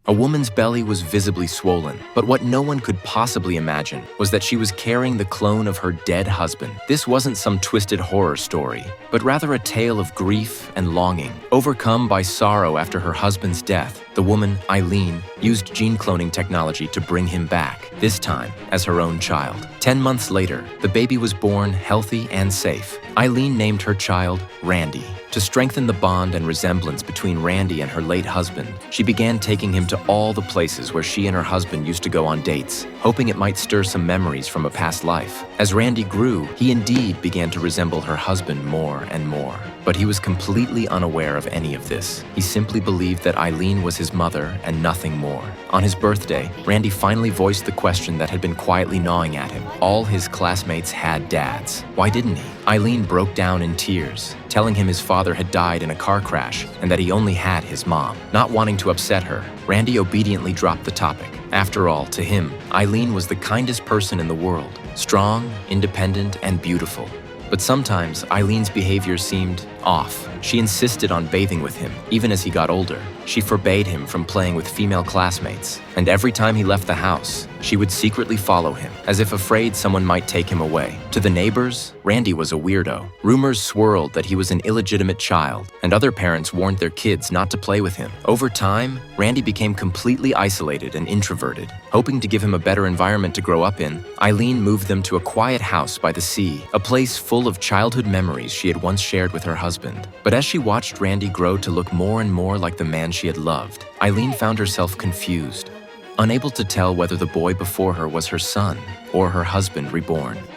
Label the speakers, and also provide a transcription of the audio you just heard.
Speaker 1: A woman's belly was visibly swollen, but what no one could possibly imagine was that she was carrying the clone of her dead husband. This wasn't some twisted horror story, but rather a tale of grief and longing. Overcome by sorrow after her husband's death, the woman, Eileen, used gene cloning technology to bring him back, this time as her own child. 10 months later, the baby was born healthy and safe. Eileen named her child Randy. To strengthen the bond and resemblance between Randy and her late husband, she began taking him to all the places where she and her husband used to go on dates, hoping it might stir some memories from a past life. As Randy grew, he indeed began to resemble her husband more and more. But he was completely unaware of any of this. He simply believed that Eileen was his mother and nothing more. On his birthday, Randy finally voiced the question that had been quietly gnawing at him. All his classmates had dads. Why didn't he? Eileen broke down in tears, telling him his father had died in a car crash and that he only had his mom. Not wanting to upset her, Randy obediently dropped the topic. After all, to him, Eileen was the kindest person in the world, strong, independent, and beautiful. But sometimes Eileen's behavior seemed off. She insisted on bathing with him, even as he got older. She forbade him from playing with female classmates, and every time he left the house, she would secretly follow him, as if afraid someone might take him away. To the neighbors, Randy was a weirdo. Rumors swirled that he was an illegitimate child, and other parents warned their kids not to play with him. Over time, Randy became completely isolated and introverted. Hoping to give him a better environment to grow up in, Eileen moved them to a quiet house by the sea, a place full of childhood memories she had once shared with her husband. But as she watched Randy grow to look more and more like the man she had loved, Eileen found herself confused, unable to tell whether the boy before her was her son or her husband reborn.